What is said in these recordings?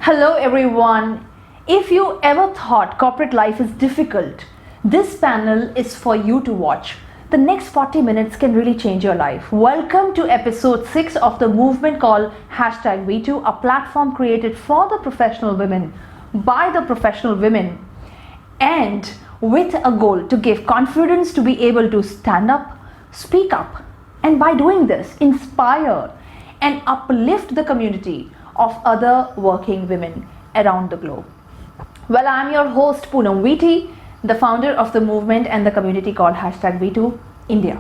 Hello everyone. If you ever thought corporate life is difficult, this panel is for you to watch. The next 40 minutes can really change your life. Welcome to episode 6 of the movement called #We2, a platform created for the professional women, by the professional women, and with a goal to give confidence to be able to stand up, speak up, and by doing this, inspire and uplift the community of other working women around the globe. Well, I'm your host Poonam Vijay, the founder of the movement and the community called #We2 India.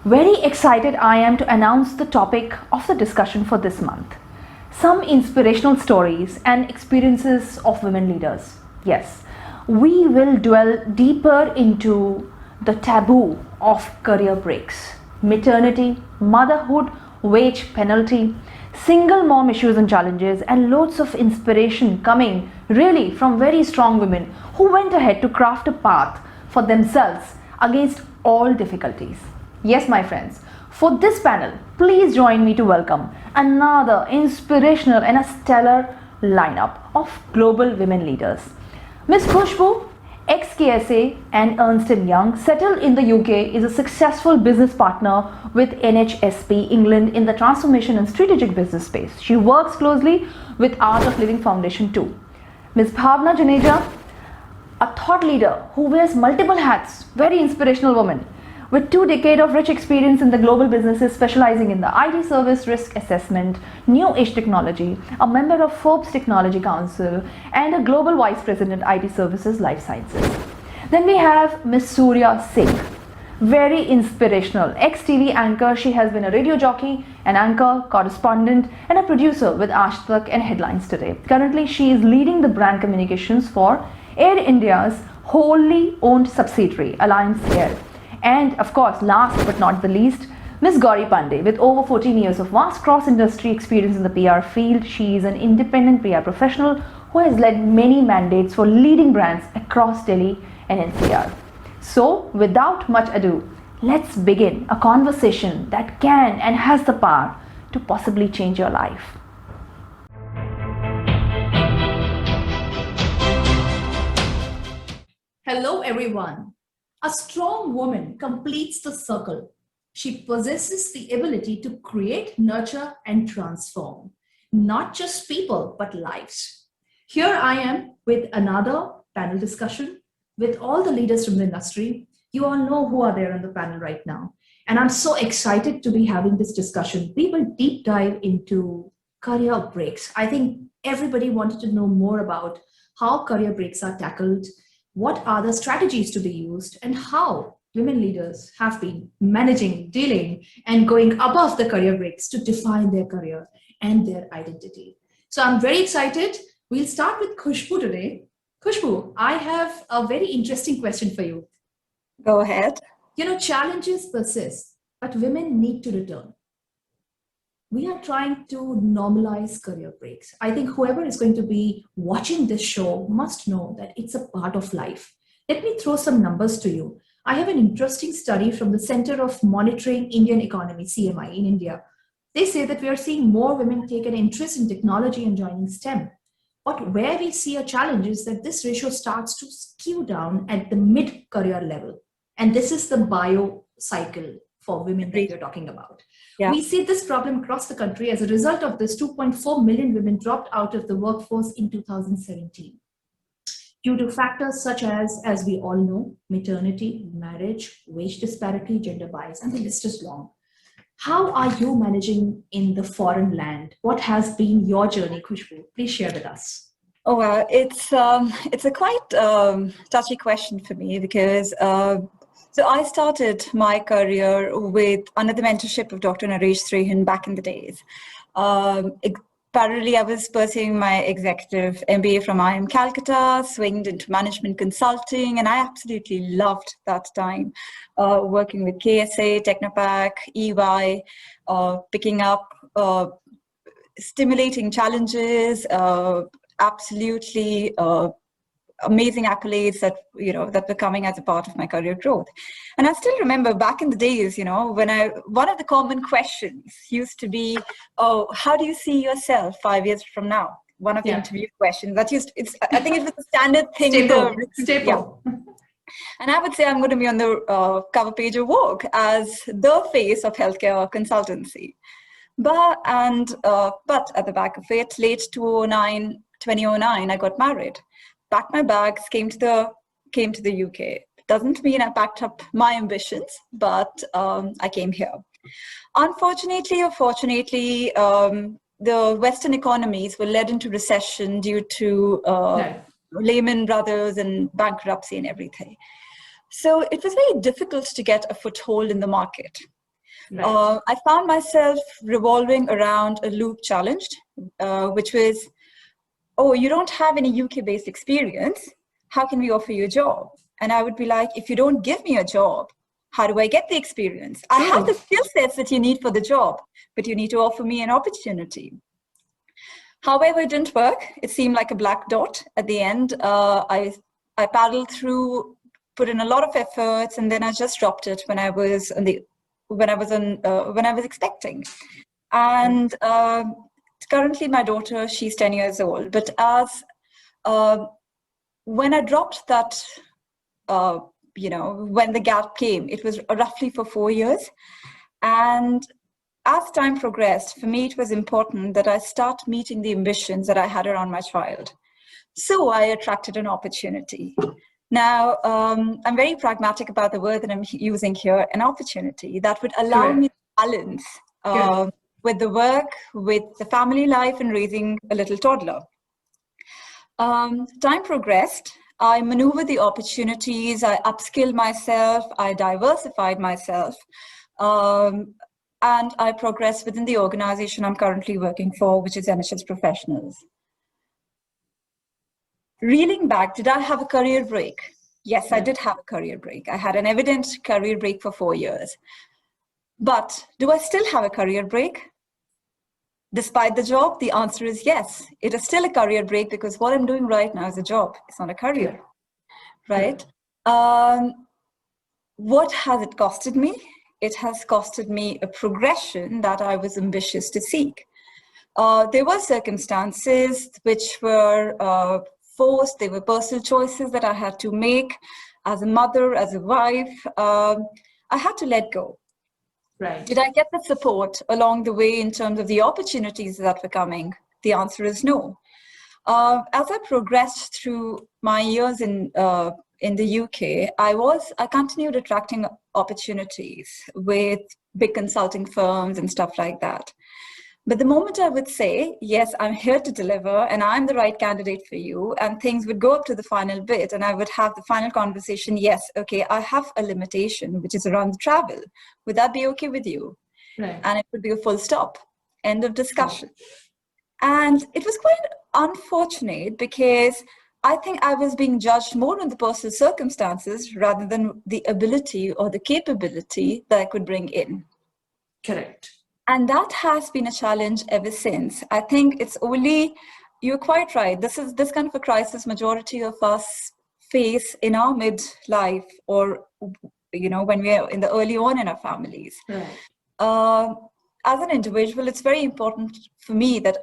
Very excited I am to announce the topic of the discussion for this month. Some inspirational stories and experiences of women leaders. Yes, we will dwell deeper into the taboo of career breaks, maternity, motherhood, wage penalty, single mom issues and challenges, and loads of inspiration coming really from very strong women who went ahead to craft a path for themselves against all difficulties. Yes, my friends, for this panel, please join me to welcome another inspirational and a stellar lineup of global women leaders. Ms. Khushbu, ex-KSA and Ernst & Young, settled in the UK, is a successful business partner with NHSP England in the transformation and strategic business space. She works closely with Art of Living Foundation too. Ms. Bhavna Janeja, a thought leader who wears multiple hats, very inspirational woman, with 2 decades of rich experience in the global businesses, specializing in the IT service risk assessment, new age technology, a member of Forbes Technology Council, and a global vice president IT services life sciences. Then we have Ms. Surya Singh, very inspirational ex-TV anchor. She has been a radio jockey, an anchor, correspondent, and a producer with Aaj Tak and Headlines Today. Currently, she is leading the brand communications for Air India's wholly owned subsidiary, Alliance Air. And of course, last but not the least, Ms. Gauri Pandey, with over 14 years of vast cross-industry experience in the PR field. She is an independent PR professional who has led many mandates for leading brands across Delhi and NCR. So, without much ado, let's begin a conversation that can and has the power to possibly change your life. Hello, everyone. A strong woman completes the circle. She possesses the ability to create, nurture, and transform not just people, but lives. Here I am with another panel discussion with all the leaders from the industry. You all know who are there on the panel right now. And I'm so excited to be having this discussion. We will deep dive into career breaks. I think everybody wanted to know more about how career breaks are tackled, what are the strategies to be used, and how women leaders have been managing, dealing, and going above the career breaks to define their career and their identity. So I'm very excited. We'll start with Khushbu today. Khushbu, I have a very interesting question for you. Go ahead. Challenges persist, but women need to return. We are trying to normalize career breaks. I think whoever is going to be watching this show must know that it's a part of life. Let me throw some numbers to you. I have an interesting study from the Center of Monitoring Indian Economy, CMI, in India. They say that we are seeing more women take an interest in technology and joining STEM. But where we see a challenge is that this ratio starts to skew down at the mid-career level. And this is the bio cycle for women that we're talking about. Yeah. We see this problem across the country. As a result of this, 2.4 million women dropped out of the workforce in 2017 due to factors such as we all know, maternity, marriage, wage disparity, gender bias, and the list is long. How are you managing in the foreign land? What has been your journey, Khushbu? Please share with us. Oh, well, it's a quite touchy question for me because so I started my career under the mentorship of Dr. Naresh Srehan back in the days. Parallelly, I was pursuing my executive MBA from IIM Calcutta, swinged into management consulting, and I absolutely loved that time working with KSA, Technopak, EY, picking up stimulating challenges, absolutely amazing accolades that were coming as a part of my career growth. And I still remember back in the days, when one of the common questions used to be, oh, how do you see yourself 5 years from now? one of the Yeah. interview questions. I think it was a standard thing. Staple. And I would say I'm going to be on the cover page of Vogue as the face of healthcare consultancy. But at the back of it, late 2009, I got married, packed my bags, came to the UK. Doesn't mean I packed up my ambitions, but I came here. Unfortunately or fortunately, the Western economies were led into recession due to Lehman Brothers and bankruptcy and everything. So it was very difficult to get a foothold in the market. Right. I found myself revolving around a loop challenge, which was, oh, you don't have any UK-based experience. How can we offer you a job? And I would be like, if you don't give me a job, how do I get the experience? I have the skill sets that you need for the job, but you need to offer me an opportunity. However, it didn't work. It seemed like a black dot at the end. I paddled through, put in a lot of efforts, and then I just dropped it when I was expecting. And currently, my daughter, she's 10 years old. But when I dropped that, when the gap came, it was roughly for 4 years. And as time progressed, for me, it was important that I start meeting the ambitions that I had around my child. So I attracted an opportunity. Now, I'm very pragmatic about the word that I'm using here, an opportunity that would allow me to balance with the work, with the family life, and raising a little toddler. Time progressed. I maneuvered the opportunities, I upskilled myself, I diversified myself, and I progressed within the organization I'm currently working for, which is NHS Professionals. Reeling back, did I have a career break? Yes, I did have a career break. I had an evident career break for 4 years. But do I still have a career break? Despite the job, the answer is yes. It is still a career break because what I'm doing right now is a job. It's not a career, right? What has it costed me? It has costed me a progression that I was ambitious to seek. There were circumstances which were forced. They were personal choices that I had to make as a mother, as a wife. I had to let go. Right. Did I get the support along the way in terms of the opportunities that were coming? The answer is no. As I progressed through my years in the UK, I continued attracting opportunities with big consulting firms and stuff like that. But the moment I would say, yes, I'm here to deliver and I'm the right candidate for you, and things would go up to the final bit and I would have the final conversation, yes, okay, I have a limitation, which is around the travel. Would that be okay with you? Right. And it would be a full stop, end of discussion. And it was quite unfortunate because I think I was being judged more on the personal circumstances rather than the ability or the capability that I could bring in. Correct. And that has been a challenge ever since. I think it's only, you're quite right, this kind of a crisis majority of us face in our midlife or, when we're in the early on in our families. Right. As an individual, it's very important for me that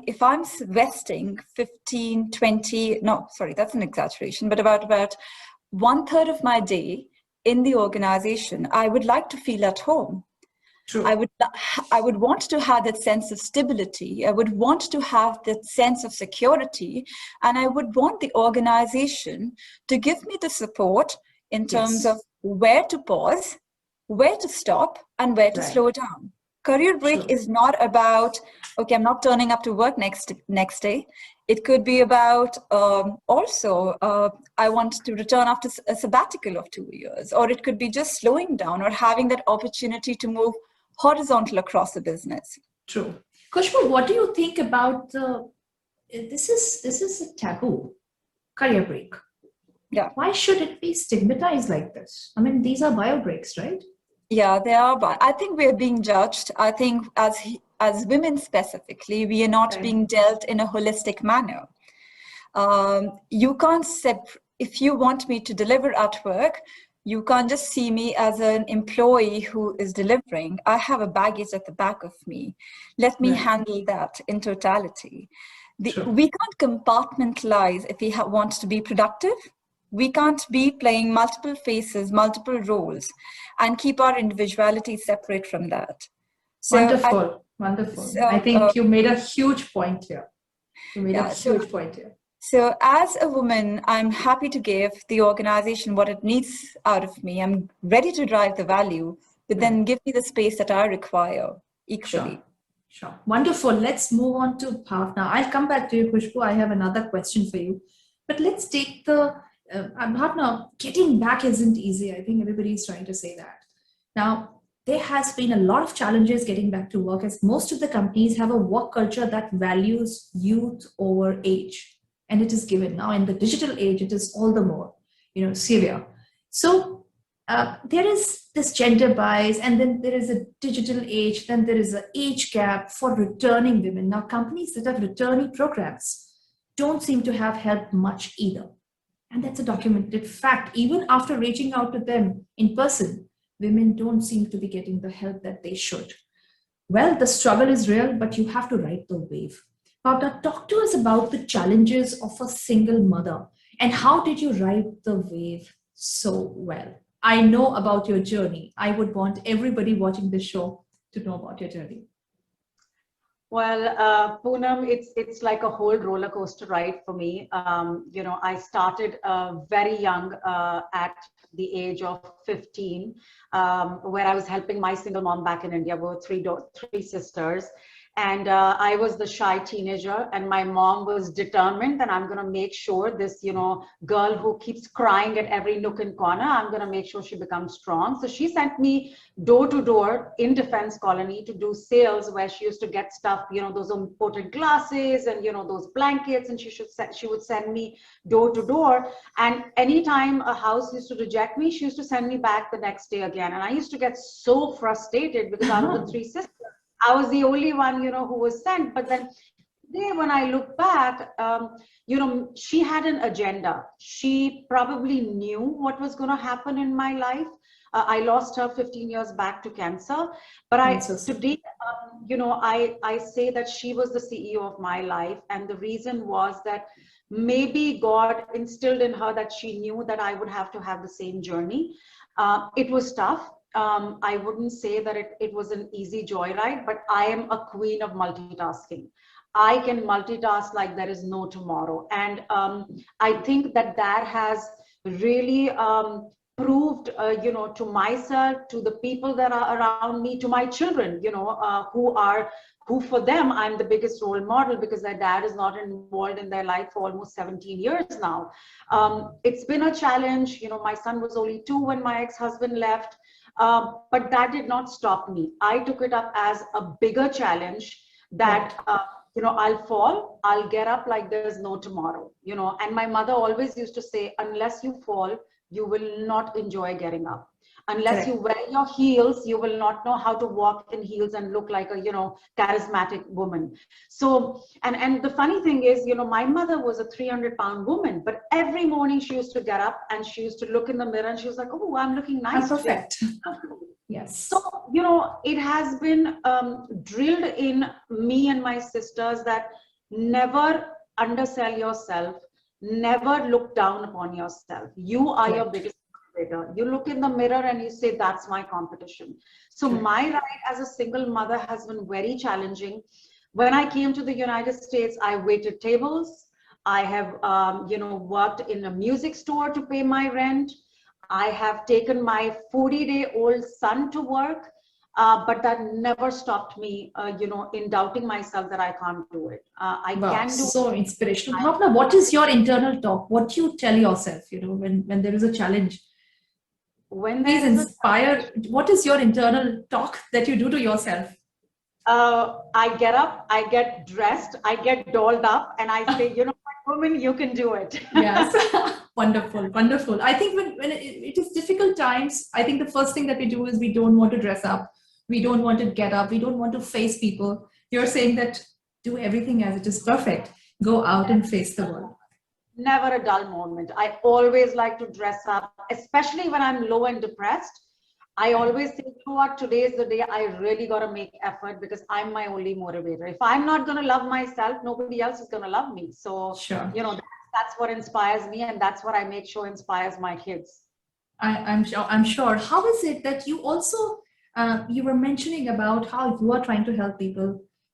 if I'm investing 15, 20, no, sorry, that's an exaggeration, but about 1/3 of my day in the organization, I would like to feel at home. True. I would want to have that sense of stability. I would want to have that sense of security. And I would want the organization to give me the support in terms of where to pause, where to stop, and where to slow down. Career break is not about, okay, I'm not turning up to work next day. It could be about I want to return after a sabbatical of 2 years, or it could be just slowing down or having that opportunity to move horizontal across the business. True. Kushbu, what do you think about this is a taboo, career break? Yeah. Why should it be stigmatized like this? I mean, these are bio breaks, right? Yeah, they are, but I think we're being judged. I think as women specifically, we are not being dealt in a holistic manner. You can't if you want me to deliver at work, you can't just see me as an employee who is delivering. I have a baggage at the back of me. Let me handle that in totality. True. We can't compartmentalize if we want to be productive. We can't be playing multiple faces, multiple roles, and keep our individuality separate from that. Wonderful. I think you made a huge point here. So as a woman, I'm happy to give the organization what it needs out of me. I'm ready to drive the value, but then give me the space that I require equally. Sure. Wonderful. Let's move on to Bhavna. I'll come back to you, Khushbu. I have another question for you. But let's take Bhavna, getting back isn't easy. I think everybody's trying to say that. Now, there has been a lot of challenges getting back to work, as most of the companies have a work culture that values youth over age. And it is given now in the digital age, it is all the more, severe. So there is this gender bias, and then there is a digital age, then there is an age gap for returning women. Now, companies that have returnee programs don't seem to have helped much either. And that's a documented fact. Even after reaching out to them in person, women don't seem to be getting the help that they should. Well, the struggle is real, but you have to ride the wave. Bhavna, talk to us about the challenges of a single mother, and how did you ride the wave so well? I know about your journey. I would want everybody watching this show to know about your journey. Well, Poonam, it's like a whole roller coaster ride for me. I started very young at the age of 15, where I was helping my single mom back in India. We were three sisters. And I was the shy teenager, and my mom was determined that I'm going to make sure this, girl who keeps crying at every nook and corner, I'm going to make sure she becomes strong. So she sent me door to door in Defense Colony to do sales, where she used to get stuff, those imported glasses and, those blankets, and she would send me door to door. And anytime a house used to reject me, she used to send me back the next day again. And I used to get so frustrated because I was the three sisters. I was the only one, who was sent. But then today, when I look back, she had an agenda. She probably knew what was going to happen in my life. I lost her 15 years back to cancer. But today, I say that she was the CEO of my life. And the reason was that maybe God instilled in her that she knew that I would have to have the same journey. It was tough. I wouldn't say that it was an easy joyride, but I am a queen of multitasking. I can multitask like there is no tomorrow. And I think that has really proved, to myself, to the people that are around me, to my children, who for them, I'm the biggest role model, because their dad is not involved in their life for almost 17 years now. It's been a challenge. My son was only 2 when my ex-husband left. But that did not stop me. I took it up as a bigger challenge that, I'll fall, I'll get up like there's no tomorrow, and my mother always used to say, unless you fall, you will not enjoy getting up. Unless you wear your heels, you will not know how to walk in heels and look like a, charismatic woman. So, and the funny thing is, my mother was a 300-pound woman, but every morning she used to get up and she used to look in the mirror and she was like, oh, I'm looking nice. Perfect. Yes. So, it has been drilled in me and my sisters that never undersell yourself, never look down upon yourself. You are your biggest. You look in the mirror and you say, that's my competition. So my ride as a single mother has been very challenging. When I came to the United States, I waited tables. I have, worked in a music store to pay my rent. I have taken my 40-day-old son to work, but that never stopped me, in doubting myself that I can't do it. I can do so it. Inspirational. Bhavna, what is your internal talk? What do you tell yourself, when there is a challenge? Please inspire. What is your internal talk that you do to yourself? I get up, I get dressed, I get dolled up, and I say, woman, you can do it. Yes. Wonderful. I think when it is difficult times, I think the first thing that we do is we don't want to dress up. We don't want to get up. We don't want to face people. You're saying that do everything as it is perfect. Go out and face the world. Never a dull moment. I always like to dress up, especially when I'm low and depressed. I always think, you know what, today is the day I really got to make effort because I'm my only motivator. If I'm not going to love myself, nobody else is going to love me. So, Sure. you know, that's what inspires me, and that's what I make sure inspires my kids. I'm sure. I'm sure. How is it that you also you were mentioning about how you are trying to help people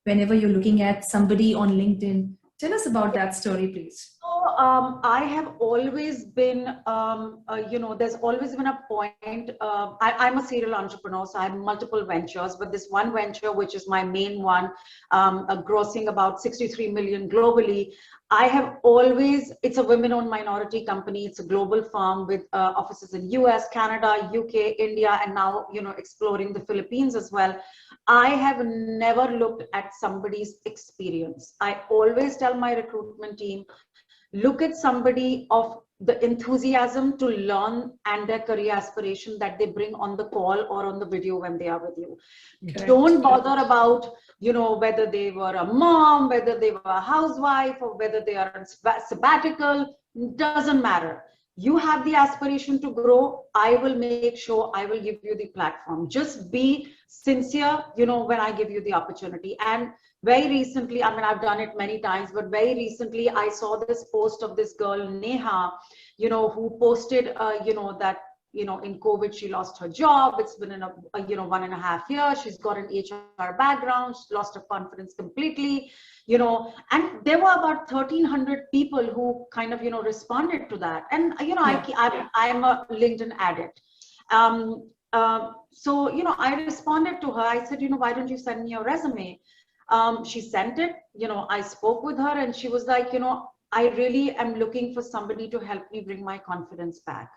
whenever you're looking at somebody on LinkedIn? Tell us about that story, please. So I have always been, you know, there's always been a point. I'm a serial entrepreneur, so I have multiple ventures, but this one venture, which is my main one, grossing about 63 million globally. I have always, it's a women-owned minority company. It's a global firm with offices in US, Canada, UK, India, and now, you know, exploring the Philippines as well. I have never looked at somebody's experience. I always tell my recruitment team, look at somebody of the enthusiasm to learn and their career aspiration that they bring on the call or on the video when they are with you. Correct. Don't bother about, you know, whether they were a mom, whether they were a housewife, or whether they are on sabbatical. Doesn't matter. You have the aspiration to grow. I will make sure I will give you the platform. Just be sincere, you know, when I give you the opportunity. And very recently, I mean, I've done it many times, but very recently I saw this post of this girl, Neha, you know, who posted, you know, that, you know, in COVID, she lost her job. It's been in a you know, 1.5 years. She's got an HR background. She lost her confidence completely, you know, and there were about 1,300 people who kind of, you know, responded to that. And, you know, I'm a LinkedIn addict. So, you know, I responded to her. I said, you know, why don't you send me your resume? She sent it, you know, I spoke with her and she was like, you know, I really am looking for somebody to help me bring my confidence back.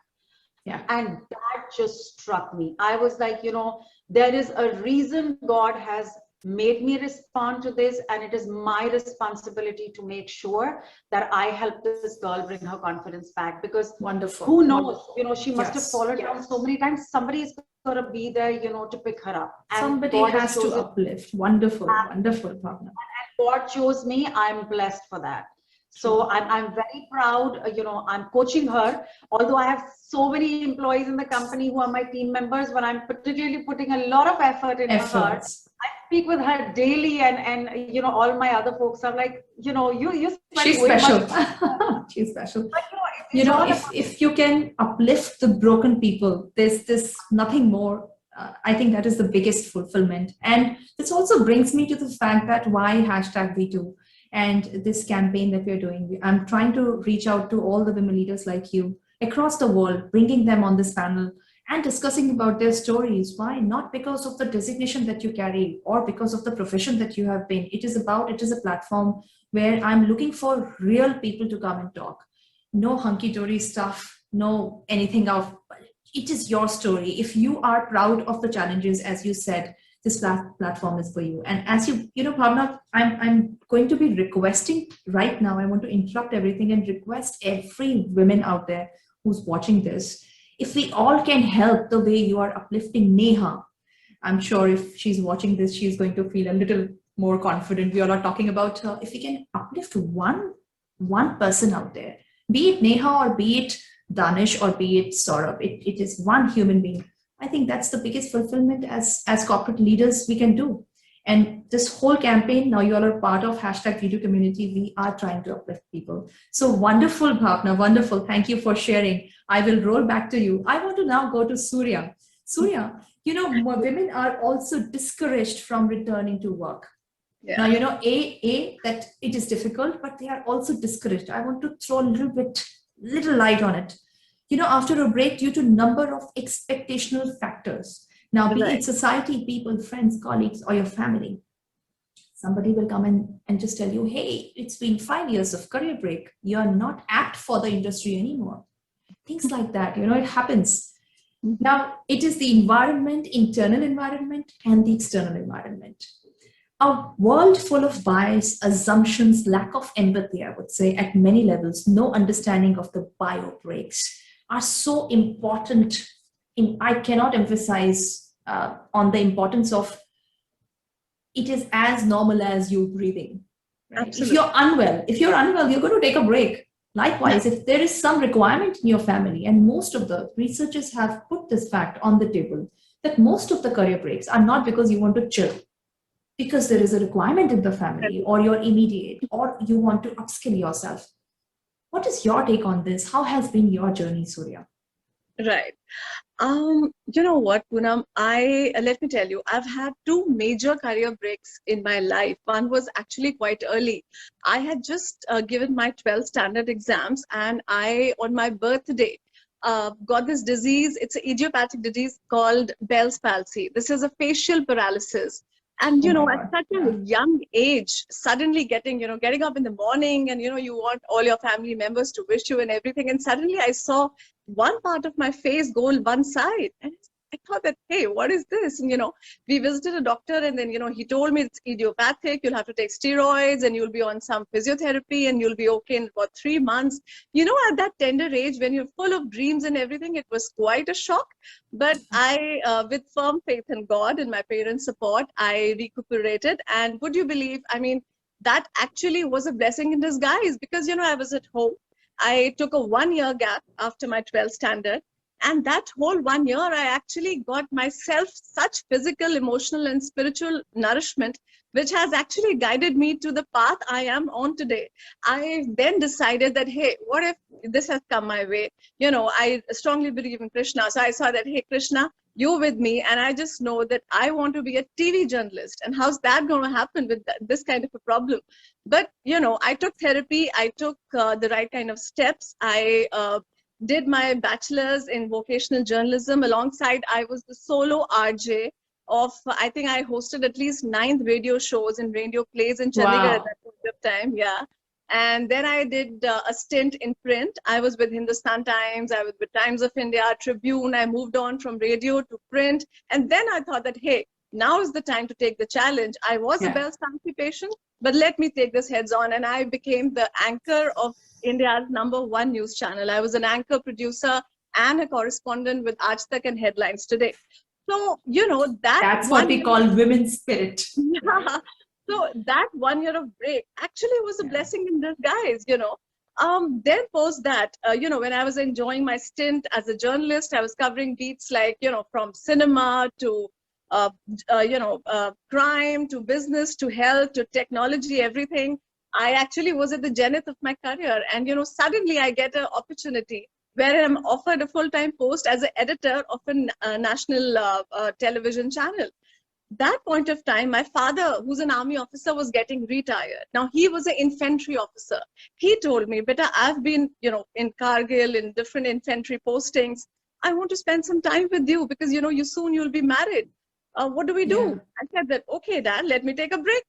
Yeah. And that just struck me. I was like, you know, there is a reason God has made me respond to this, and it is my responsibility to make sure that I help this girl bring her confidence back, because wonderful, who knows, wonderful. You know, she must have fallen down so many times. Somebody is going to be there, you know, to pick her up. And somebody God has to uplift. Wonderful, wonderful, partner. And God chose me. I'm blessed for that. So I'm very proud, you know, I'm coaching her, although I have so many employees in the company who are my team members, but I'm particularly putting a lot of effort in her. I speak with her daily, and you know, all my other folks are like, you know, she's special. She's special. But, you know, if you can uplift the broken people, there's nothing more. I think that is the biggest fulfillment. And this also brings me to the fact that why #V2 and this campaign that we're doing. I'm trying to reach out to all the women leaders like you across the world, bringing them on this panel and discussing about their stories. Why? Not because of the designation that you carry or because of the profession that you have been. It is a platform where I'm looking for real people to come and talk. No hunky-dory stuff, no anything of, it is your story. If you are proud of the challenges, as you said, this platform is for you. And as you know, Bhavna, I'm going to be requesting right now, I want to interrupt everything and request every woman out there who's watching this, if we all can help the way you are uplifting Neha, I'm sure if she's watching this, she's going to feel a little more confident. We all are talking about her. If we can uplift one person out there, be it Neha or be it Danish or be it Saurabh, it is one human being. I think that's the biggest fulfillment as corporate leaders we can do. And this whole campaign, now you all are part of #V2 community. We are trying to uplift people. So wonderful, Bhavna, wonderful. Thank you for sharing. I will roll back to you. I want to now go to Surya. Surya, you know, women are also discouraged from returning to work. Yeah. Now, you know, that it is difficult, but they are also discouraged. I want to throw a little light on it. You know, after a break due to number of expectational factors. Now, be it society, people, friends, colleagues, or your family, somebody will come and just tell you, hey, it's been 5 years of career break. You're not apt for the industry anymore. Things like that, you know, it happens. Now, it is the environment, internal environment, and the external environment. A world full of bias, assumptions, lack of empathy, I would say, at many levels, no understanding of the bio breaks are so important. I cannot emphasize on the importance of it is as normal as you breathing. Right? If you're unwell, you're going to take a break. Likewise, if there is some requirement in your family, and most of the researchers have put this fact on the table, that most of the career breaks are not because you want to chill, because there is a requirement in the family, or you're immediate, or you want to upskill yourself. What is your take on this? How has been your journey, Surya? Right. You know what, Poonam, let me tell you, I've had two major career breaks in my life. One was actually quite early. I had just given my 12th standard exams, and on my birthday, got this disease. It's an idiopathic disease called Bell's palsy. This is a facial paralysis. And, Oh my at God. such Yeah. a young age, suddenly getting up in the morning, and, you want all your family members to wish you and everything. And suddenly I saw one part of my face go one side, and I thought that, hey, what is this? And we visited a doctor, and then he told me it's idiopathic, you'll have to take steroids, and you'll be on some physiotherapy, and you'll be okay in about 3 months. At that tender age, when you're full of dreams and everything, it was quite a shock. But I with firm faith in God and my parents' support, I recuperated. And would you believe, I mean, that actually was a blessing in disguise, because I was at home. I took a 1-year gap after my 12th standard. And that whole 1 year, I actually got myself such physical, emotional, and spiritual nourishment, which has actually guided me to the path I am on today. I then decided that, hey, what if this has come my way? I strongly believe in Krishna. So I saw that, hey, Krishna, you're with me. And I just know that I want to be a TV journalist. And how's that going to happen with this kind of a problem? But, I took therapy. I took the right kind of steps. I did my bachelor's in vocational journalism. Alongside, I was the solo RJ of, I think I hosted at least 9 radio shows and radio plays in Chandigarh at Wow. that point of time. Yeah. And then I did a stint in print. I was with Hindustan Times. I was with Times of India, Tribune. I moved on from radio to print. And then I thought that, hey, now is the time to take the challenge. I was a Yeah. Bell's palsy patient, but let me take this heads on. And I became the anchor of India's #1 news channel. I was an anchor, producer, and a correspondent with Aaj Tak and Headlines Today. So, that That's what one we call women's spirit. yeah. So that 1 year of break actually was a Yeah. blessing in disguise. Then post that, when I was enjoying my stint as a journalist, I was covering beats like, from cinema to, crime to business to health to technology, everything. I actually was at the zenith of my career. And, suddenly I get an opportunity where I'm offered a full-time post as an editor of a national television channel. That point of time, my father, who's an army officer, was getting retired. Now, he was an infantry officer. He told me, Beta, I've been, in Kargil, in different infantry postings. I want to spend some time with you because, you'll be married. What do we do? Yeah. I said that, okay, Dad, let me take a break.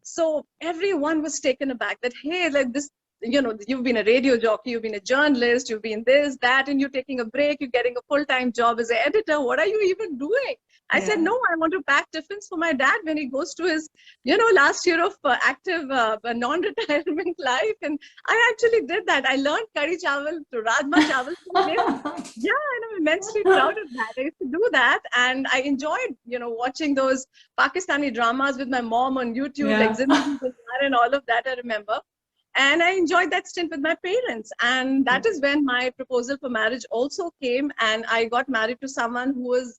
So everyone was taken aback that, hey, like this, you've been a radio jockey, you've been a journalist, you've been this, that, and you're taking a break, you're getting a full-time job as an editor. What are you even doing? I said, no, I want to pack tiffins for my dad when he goes to his, last year of active non-retirement life. And I actually did that. I learned curry chawal to rajma chawal from him. Yeah, and I'm immensely proud of that. I used to do that. And I enjoyed, watching those Pakistani dramas with my mom on YouTube, Yeah. like Zindagi Gulzar and all of that, I remember. And I enjoyed that stint with my parents. And that is when my proposal for marriage also came. And I got married to someone who was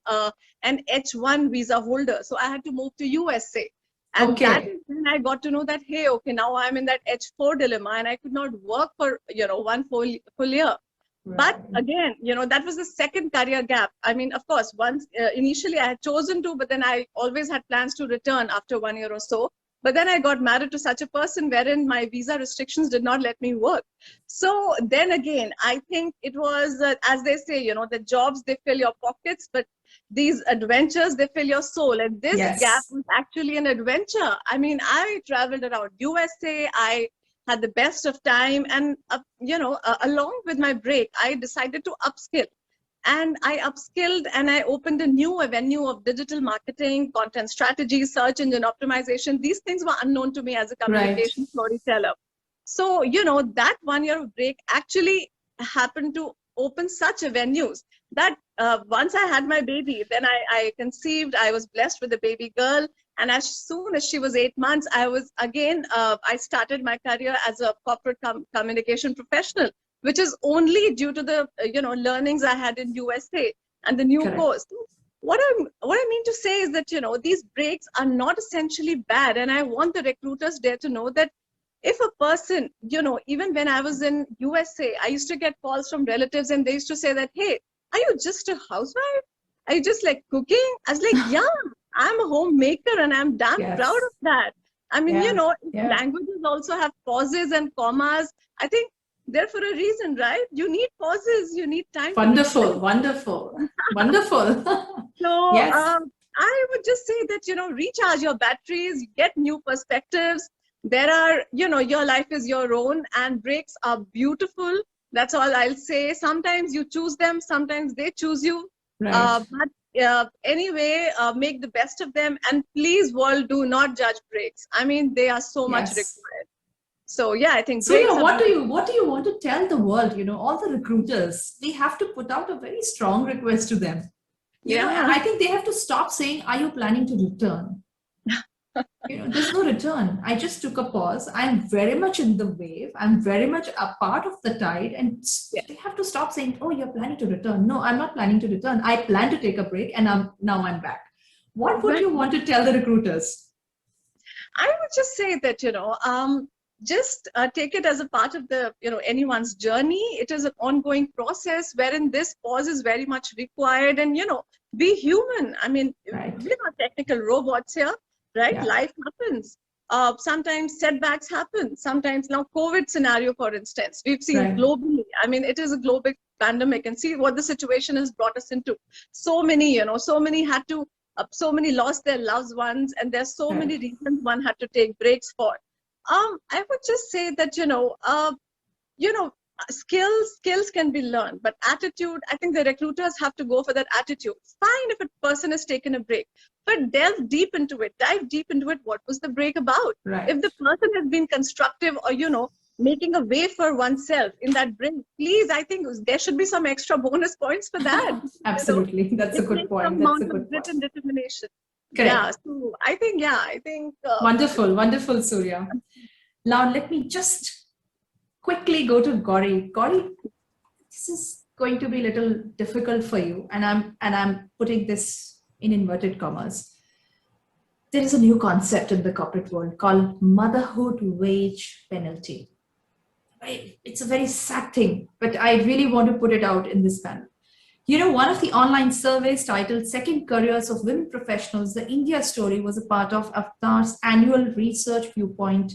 an H1 visa holder. So I had to move to USA. And that Okay. is when I got to know that, hey, okay, now I'm in that H4 dilemma and I could not work for, one full year. But again, that was the second career gap. I mean, of course, once initially I had chosen to, but then I always had plans to return after 1 year or so. But then I got married to such a person wherein my visa restrictions did not let me work. So then again, I think it was, as they say, the jobs, they fill your pockets, but these adventures, they fill your soul. And this gap Yes. was actually an adventure. I mean, I traveled around USA. I had the best of time. And, along with my break, I decided to upskill. And I upskilled and I opened a new avenue of digital marketing, content strategy, search engine optimization. These things were unknown to me as a Right. communication storyteller. So, that 1 year of break actually happened to open such avenues that once I had my baby, then I conceived, I was blessed with a baby girl. And as soon as she was 8 months, I was again, I started my career as a corporate communication professional, which is only due to the learnings I had in USA and the new Correct. course. what I mean to say is that, these breaks are not essentially bad. And I want the recruiters there to know that if a person, even when I was in USA, I used to get calls from relatives and they used to say that, hey, are you just a housewife? Are you just like cooking? I was like, yeah, I'm a homemaker and I'm damn proud of that. I mean, languages also have pauses and commas. I think they're for a reason, right? You need pauses, you need time. Wonderful. So Yes. I would just say that, recharge your batteries, get new perspectives. There are, your life is your own and breaks are beautiful. That's all I'll say. Sometimes you choose them, sometimes they choose you. Right. But anyway, make the best of them. And please, world, do not judge breaks. I mean, they are so much required. So yeah, I think breaks. So what do you want to tell the world? All the recruiters, we have to put out a very strong request to them. I think they have to stop saying, "Are you planning to return?" There's no return. I just took a pause. I'm very much in the wave. I'm very much a part of the tide. And they have to stop saying, "Oh, you're planning to return." No, I'm not planning to return. I plan to take a break and now I'm back. What would you want to tell the recruiters? I would just say that, just take it as a part of the, anyone's journey. It is an ongoing process wherein this pause is very much required. And, be human. I mean, we're not technical robots here. Right? Yeah. Life happens. Sometimes setbacks happen. Sometimes now COVID scenario, for instance, we've seen globally. I mean, it is a global pandemic and see what the situation has brought us into. So many, so many had to, so many lost their loved ones and there's so many reasons one had to take breaks for. I would just say that, skills can be learned, but attitude, I think the recruiters have to go for that attitude. Fine if a person has taken a break, but dive deep into it. What was the break about? Right. If the person has been constructive or, making a way for oneself in that break, please, I think there should be some extra bonus points for that. Absolutely. That's a good point. That's a good point. And determination. Correct. Yeah. So I think. Wonderful, Surya. Now let me just quickly go to Gauri. Gauri, this is going to be a little difficult for you, and I'm putting this in inverted commas. There is a new concept in the corporate world called motherhood wage penalty. It's a very sad thing, but I really want to put it out in this panel. One of the online surveys titled Second Careers of Women Professionals, the India story, was a part of Avtar's annual Research Viewpoint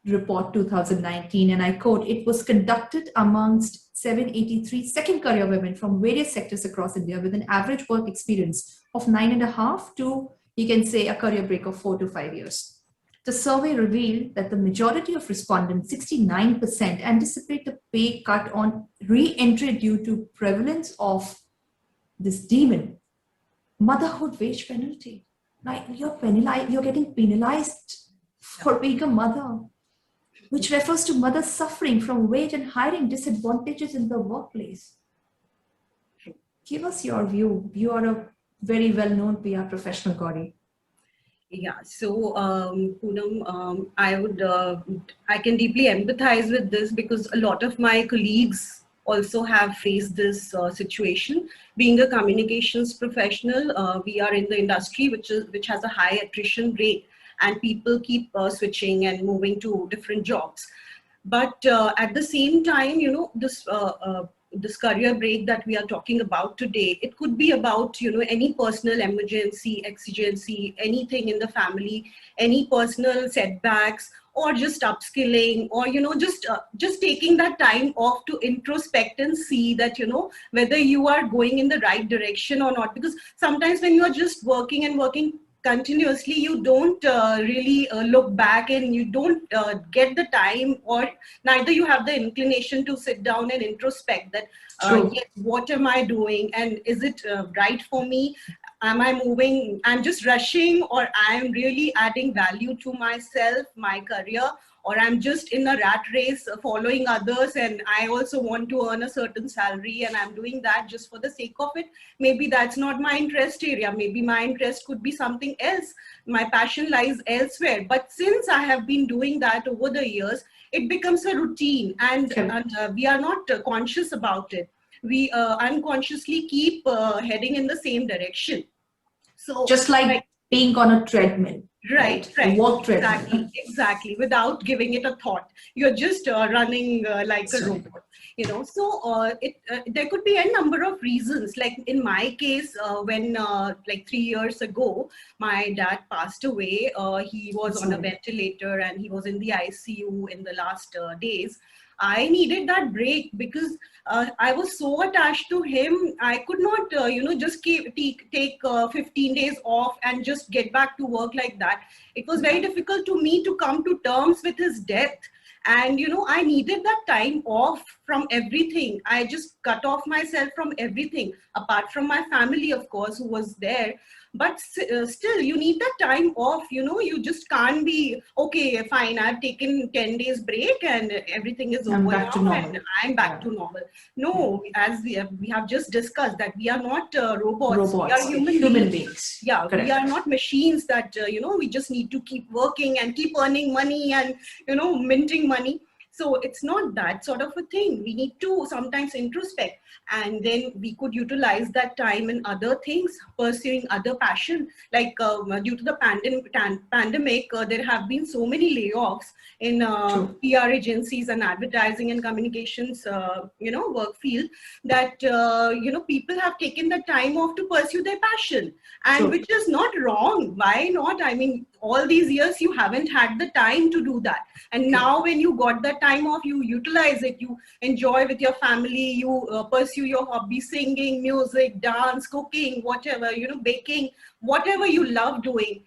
Report 2019, and I quote, "It was conducted amongst 783 second career women from various sectors across India with an average work experience of 9.5 to, you can say, a career break of 4 to 5 years. The survey revealed that the majority of respondents, 69%, anticipate a pay cut on re-entry due to prevalence of this demon, motherhood wage penalty. Like you're getting penalized for being a mother, which refers to mothers suffering from wage and hiring disadvantages in the workplace. Give us your view. You are a very well-known PR professional, Gauri. Yeah, so Poonam, I can deeply empathize with this because a lot of my colleagues also have faced this situation. Being a communications professional, we are in the industry which has a high attrition rate, and people keep switching and moving to different jobs. But at the same time, this career break that we are talking about today, it could be about, any personal emergency, exigency, anything in the family, any personal setbacks, or just upskilling, or, just taking that time off to introspect and see that, whether you are going in the right direction or not. Because sometimes when you are just working continuously, you don't really look back, and you don't get the time, or neither you have the inclination to sit down and introspect that, yes, what am I doing, and is it right for me? Am I moving? I'm just rushing, or I'm really adding value to myself, my career, or I'm just in a rat race following others, and I also want to earn a certain salary, and I'm doing that just for the sake of it. Maybe that's not my interest area. Maybe my interest could be something else. My passion lies elsewhere. But since I have been doing that over the years, it becomes a routine, and we are not conscious about it. we unconsciously keep heading in the same direction. So just like being on a treadmill. Right. A walk treadmill. Exactly. Without giving it a thought, you're just running like a robot. So there could be a number of reasons. Like in my case, when like 3 years ago, my dad passed away. He was on a ventilator and he was in the ICU in the last days. I needed that break because I was so attached to him. I could not, just take 15 days off and just get back to work like that. It was very difficult to me to come to terms with his death. And, I needed that time off from everything. I just cut off myself from everything, apart from my family, of course, who was there. But still, you need that time off. You just can't be, okay, fine, I've taken 10 days break and everything is over now and I'm back to normal. No, as we have just discussed, that we are not robots. We are human beings. Yeah, correct. We are not machines that, we just need to keep working and keep earning money and, minting money. So it's not that sort of a thing. We need to sometimes introspect, and then we could utilize that time in other things, pursuing other passion. Like due to the pandemic, there have been so many layoffs in PR agencies and advertising and communications, work field, that, people have taken the time off to pursue their passion, and which is not wrong. Why not? I mean, all these years you haven't had the time to do that. And now when you got the time off, you utilize it, you enjoy with your family, you pursue your hobby, singing, music, dance, cooking, whatever, baking, whatever you love doing,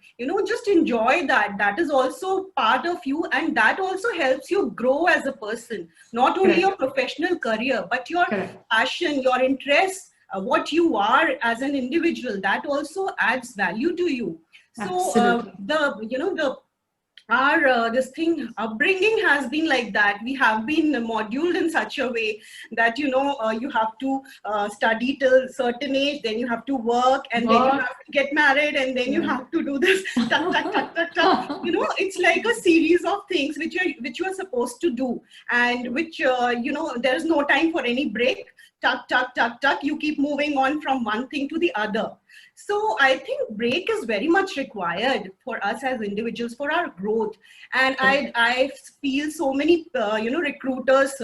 just enjoy that. That is also part of you, and that also helps you grow as a person, not only your professional career, but your passion, your interests, what you are as an individual, that also adds value to you. So our upbringing has been like that. We have been moduled in such a way that you have to study till certain age, then you have to work, and then you have to get married, and then you have to do this. It's like a series of things which you are supposed to do, and which there's no time for any break. Tuck, you keep moving on from one thing to the other. So I think break is very much required for us as individuals, for our growth. And I feel so many recruiters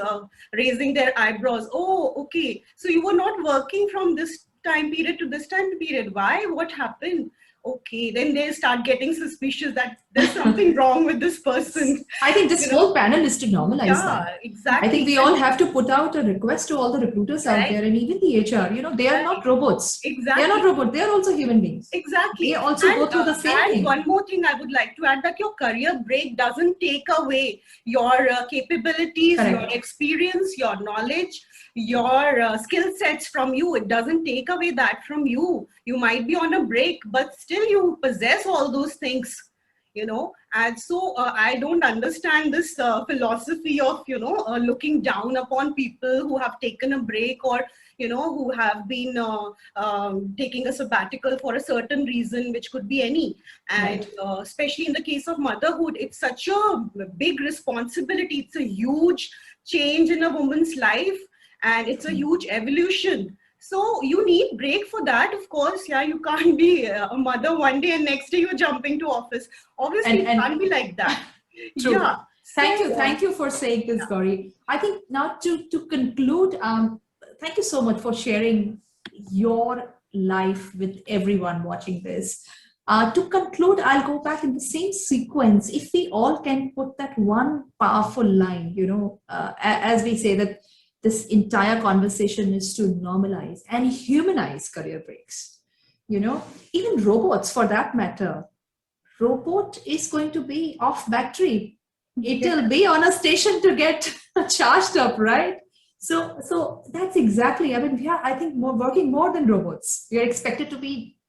raising their eyebrows. Oh, okay, so you were not working from this time period to this time period. Why? What happened? Okay, then they start getting suspicious that there's something wrong with this person. I think this whole panel is to normalize that. Yeah, exactly. I think we all have to put out a request to all the recruiters out there, and even the HR. They are not robots. Exactly. They are not robots. They are also human beings. Exactly. They also go through the same thing. And one more thing I would like to add, that your career break doesn't take away your capabilities, your experience, your knowledge, your skill sets from you. It doesn't take away that from you. You might be on a break, but still you possess all those things, and so I don't understand this philosophy of, looking down upon people who have taken a break, or, who have been taking a sabbatical for a certain reason, which could be any. And especially in the case of motherhood, it's such a big responsibility. It's a huge change in a woman's life, and it's a huge evolution. So you need break for that, of course. Yeah, you can't be a mother one day and next day you're jumping to office. Obviously, it can't be like that. True. Yeah. Thank you for saying this, Gauri. I think now to conclude, thank you so much for sharing your life with everyone watching this. To conclude, I'll go back in the same sequence. If we all can put that one powerful line, as we say that this entire conversation is to normalize and humanize career breaks. Even robots, for that matter, robot is going to be off battery. It'll be on a station to get charged up, right? So that's exactly, I think working more than robots. We are expected to be,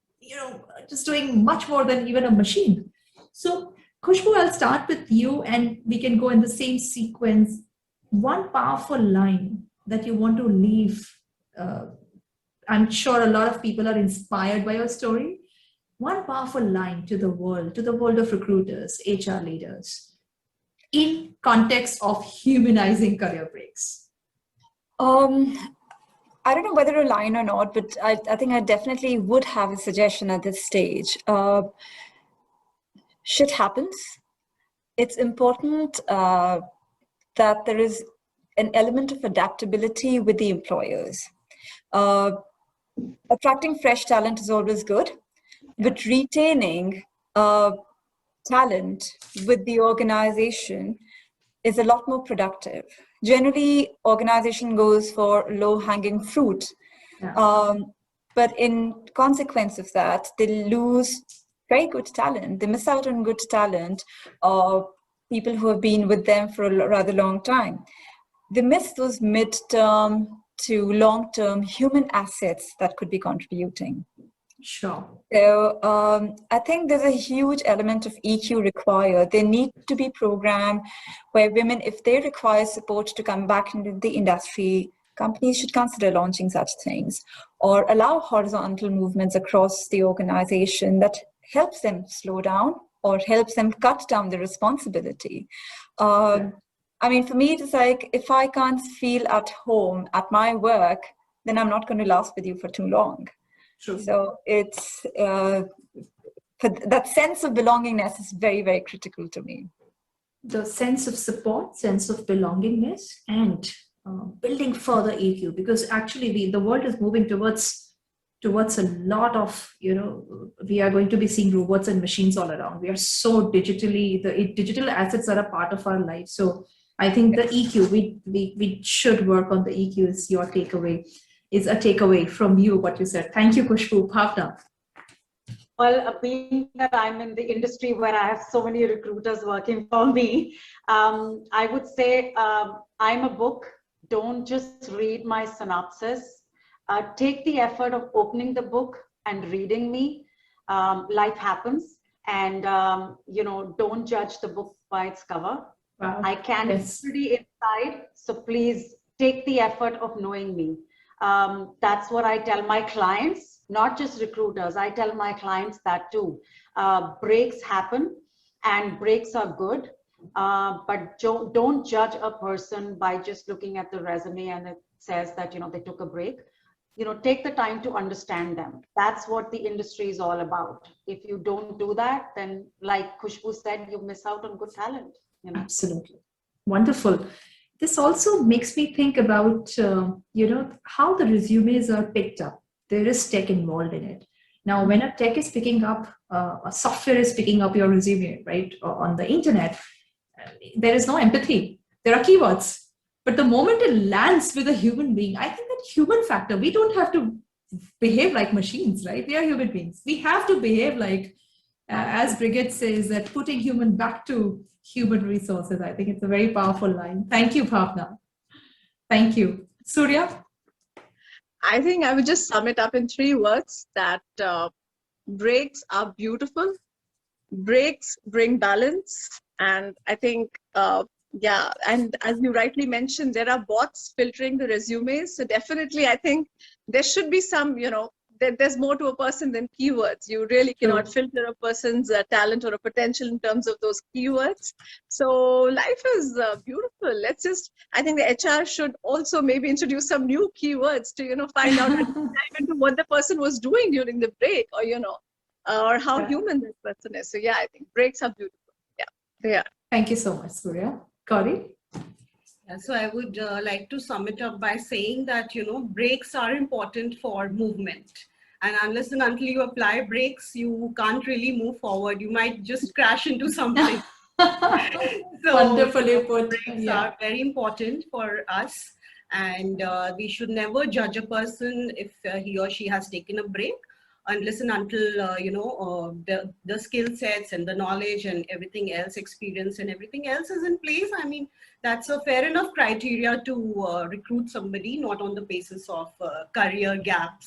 just doing much more than even a machine. So Khushbu, I'll start with you and we can go in the same sequence. One powerful line that you want to leave. I'm sure a lot of people are inspired by your story. One powerful line to the world of recruiters, HR leaders, in context of humanizing career breaks. I don't know whether a line or not, but I think I definitely would have a suggestion at this stage. Shit happens. It's important that there is an element of adaptability with the employers. Attracting fresh talent is always good, but retaining talent with the organization is a lot more productive. Generally, organization goes for low-hanging fruit. Yeah. But in consequence of that, they lose very good talent. They miss out on good talent or people who have been with them for a rather long time. They miss those mid-term to long-term human assets that could be contributing. Sure. So I think there's a huge element of EQ required. They need to be programmed where women, if they require support to come back into the industry, companies should consider launching such things or allow horizontal movements across the organization that helps them slow down or helps them cut down the responsibility. I mean, for me, it's like, if I can't feel at home at my work, then I'm not going to last with you for too long. True. So it's that sense of belongingness is very, very critical to me. The sense of support, sense of belongingness, and building further EQ, because actually the world is moving towards a lot of, we are going to be seeing robots and machines all around. We are so digitally, the digital assets are a part of our life. So I think the EQ, we should work on the EQ is your takeaway. Is a takeaway from you, what you said. Thank you, Khushbu. Bhavna. Well, being that I'm in the industry where I have so many recruiters working for me, I would say I'm a book. Don't just read my synopsis. Take the effort of opening the book and reading me. Life happens, and don't judge the book by its cover. Wow. I can be pretty inside, so please take the effort of knowing me. That's what I tell my clients, not just recruiters. I tell my clients that too. Breaks happen and breaks are good, but don't judge a person by just looking at the resume and it says that, they took a break. Take the time to understand them. That's what the industry is all about. If you don't do that, then like Khushbu said, you miss out on good talent. Absolutely. Wonderful. This also makes me think about, how the resumes are picked up. There is tech involved in it. Now, when a tech is picking up, a software is picking up your resume, right, on the internet, there is no empathy. There are keywords. But the moment it lands with a human being, I think that human factor, we don't have to behave like machines, right? We are human beings. We have to behave like, as Brigitte says, that putting human back to human resources. I think it's a very powerful line. Thank you, Bhavna. Thank you. Surya? I think I would just sum it up in 3 words that breaks are beautiful, breaks bring balance, and I think, and as you rightly mentioned, there are bots filtering the resumes. So definitely, I think there should be some, there's more to a person than keywords. You really cannot filter a person's talent or a potential in terms of those keywords. So life is beautiful. I think the HR should also maybe introduce some new keywords to, find out dive into what the person was doing during the break or, or how human this person is. So I think breaks are beautiful. Yeah. Thank you so much, Surya. Gauri? So I would like to sum it up by saying that, breaks are important for movement. And unless and until you apply brakes, you can't really move forward. You might just crash into something. Wonderfully put. Breaks are very important for us. And we should never judge a person if he or she has taken a break, unless and until, the skill sets and the knowledge and everything else, experience and everything else is in place. I mean, that's a fair enough criteria to recruit somebody, not on the basis of career gaps.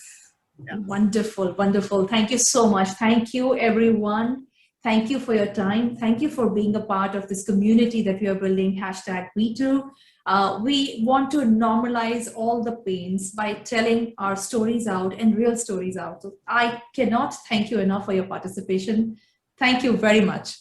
Yeah. Wonderful, wonderful. Thank you so much. Thank you, everyone. Thank you for your time. Thank you for being a part of this community that we are building, #WeToo. We want to normalize all the pains by telling our stories out and real stories out. So I cannot thank you enough for your participation. Thank you very much.